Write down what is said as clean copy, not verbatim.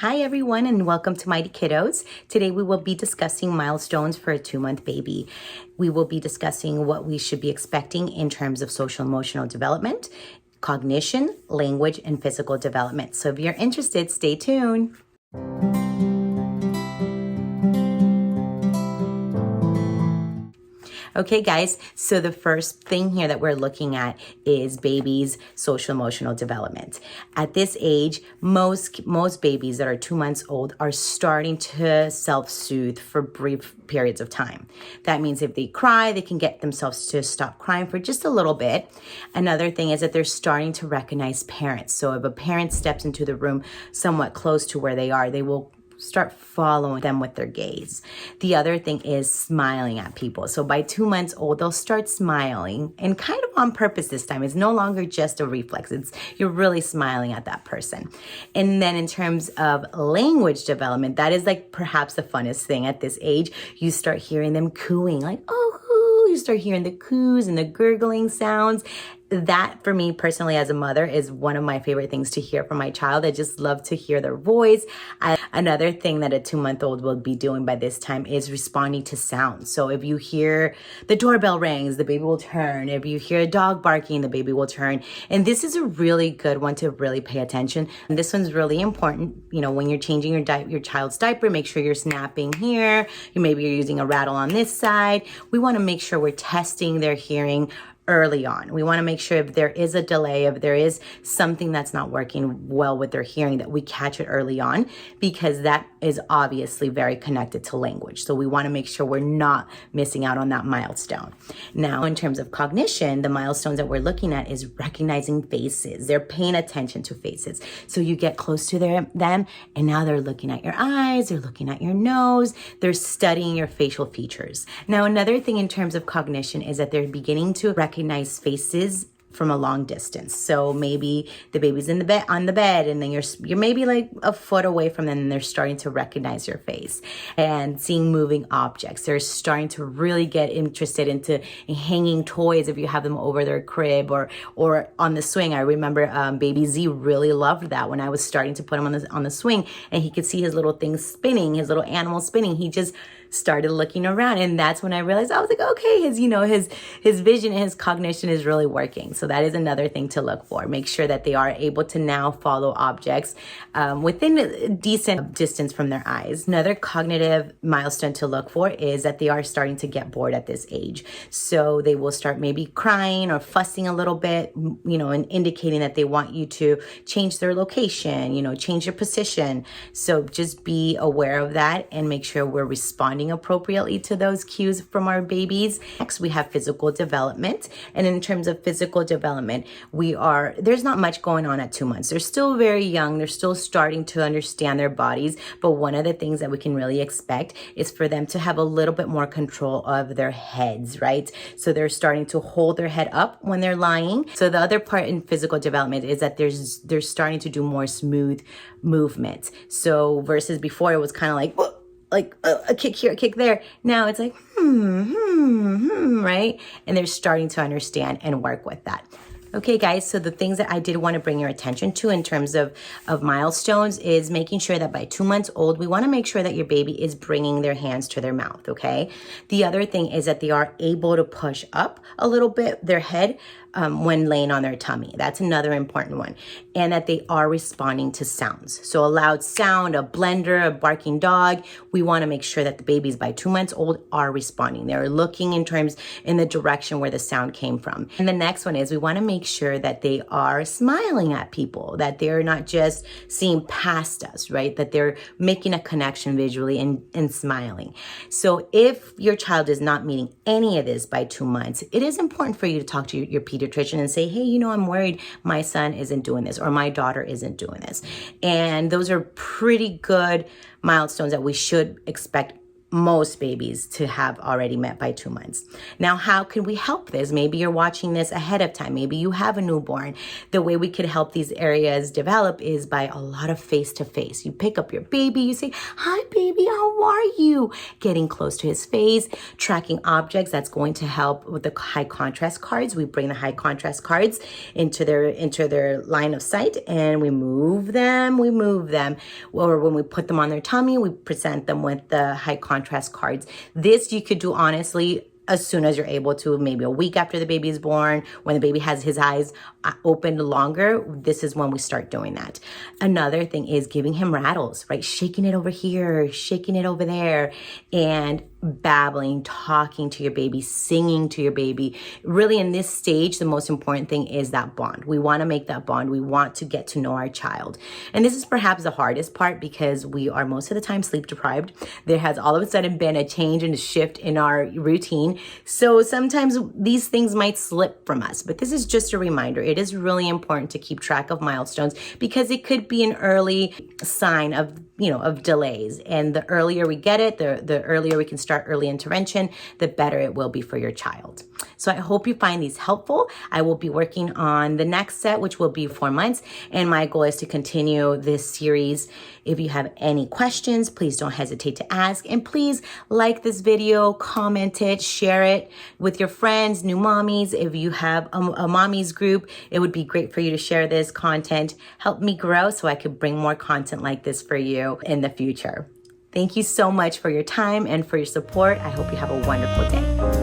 Hi everyone and welcome to Mighty Kiddos. Today we will be discussing milestones for a 2-month baby. We will be discussing what we should be expecting in terms of social emotional development, cognition, language, and physical development. So if you're interested, stay tuned. Okay, guys, so the first thing here that we're looking at is babies' social emotional development. At this age, most babies that are 2 months old are starting to self-soothe for brief periods of time. That means if they cry, they can get themselves to stop crying for just a little bit. Another thing is that they're starting to recognize parents. So if a parent steps into the room somewhat close to where they are, they will start following them with their gaze. The other thing is smiling at people. So by 2 months old, they'll start smiling, and kind of on purpose this time. It's no longer just a reflex. You're really smiling at that person. And then in terms of language development, that is like perhaps the funnest thing at this age. You start hearing them cooing, like, oh, you start hearing the coos and the gurgling sounds. That, for me personally as a mother, is one of my favorite things to hear from my child. I just love to hear their voice. Another thing that a 2-month-old will be doing by this time is responding to sounds. So if you hear the doorbell rings, the baby will turn. If you hear a dog barking, the baby will turn. And this is a really good one to really pay attention. And this one's really important. You know, when you're changing your child's diaper, make sure you're snapping here. Maybe you're using a rattle on this side. We want to make sure we're testing their hearing early on. We want to make sure if there is a delay, if there is something that's not working well with their hearing, that we catch it early on, because that is obviously very connected to language. So we want to make sure we're not missing out on that milestone. Now, in terms of cognition, the milestones that we're looking at is recognizing faces. They're paying attention to faces. So you get close to them, and now they're looking at your eyes, they're looking at your nose, they're studying your facial features. Now, another thing in terms of cognition is that they're beginning to recognize faces from a long distance. So maybe the baby's on the bed, and then you're maybe like a foot away from them, and they're starting to recognize your face and seeing moving objects. They're starting to really get interested into hanging toys if you have them over their crib or on the swing. I remember baby Z really loved that when I was starting to put him on the swing, and he could see his little thing spinning, his little animal spinning. He just started looking around, and that's when I realized, I was like, okay, his vision and his cognition is really working. So that is another thing to look for. Make sure that they are able to now follow objects within a decent distance from their eyes. Another cognitive milestone to look for is that they are starting to get bored at this age. So they will start maybe crying or fussing a little bit, and indicating that they want you to change their location, change your position. So just be aware of that and make sure we're responding appropriately to those cues from our babies. Next, we have physical development. And in terms of physical development, there's not much going on at 2 months. They're still very young. They're still starting to understand their bodies. But one of the things that we can really expect is for them to have a little bit more control of their heads, right? So they're starting to hold their head up when they're lying. So the other part in physical development is that they're starting to do more smooth movements. So versus before, it was kind of like a kick here, a kick there. Now it's like, right? And they're starting to understand and work with that. Okay, guys, so the things that I did want to bring your attention to in terms of milestones is making sure that by 2 months old, we want to make sure that your baby is bringing their hands to their mouth, okay? The other thing is that they are able to push up a little bit their head when laying on their tummy. That's another important one. And that they are responding to sounds. So a loud sound, a blender, a barking dog, we want to make sure that the babies by 2 months old are responding. They're looking in the direction where the sound came from. And the next one is we want to make sure that they are smiling at people, that they're not just seeing past us, right? That they're making a connection visually and smiling. So if your child is not meeting any of this by 2 months, it is important for you to talk to your pediatrician and say, hey, I'm worried my son isn't doing this or my daughter isn't doing this. And those are pretty good milestones that we should expect most babies to have already met by 2 months. Now, how can we help this? Maybe you're watching this ahead of time. Maybe you have a newborn. The way we could help these areas develop is by a lot of face-to-face. You pick up your baby, you say, "Hi, baby, how are you?" Getting close to his face, tracking objects. That's going to help with the high contrast cards. We bring the high contrast cards into their line of sight, and we move them. Or when we put them on their tummy, we present them with the high contrast cards. This you could do honestly as soon as you're able to, maybe a week after the baby is born, when the baby has his eyes opened longer. This is when we start doing that. Another thing is giving him rattles, right? Shaking it over here, shaking it over there, and babbling, talking to your baby, singing to your baby. Really, in this stage, the most important thing is that bond. We want to make that bond. We want to get to know our child. And this is perhaps the hardest part because we are most of the time sleep deprived. There has all of a sudden been a change and a shift in our routine. So sometimes these things might slip from us, but this is just a reminder. It is really important to keep track of milestones because it could be an early sign of delays. And the earlier we get it, the earlier we can start early intervention, the better it will be for your child. So I hope you find these helpful. I will be working on the next set, which will be 4 months. And my goal is to continue this series. If you have any questions, please don't hesitate to ask. And please like this video, comment it, share it with your friends, new mommies. If you have a mommies group, it would be great for you to share this content. Help me grow so I could bring more content like this for you in the future. Thank you so much for your time and for your support. I hope you have a wonderful day.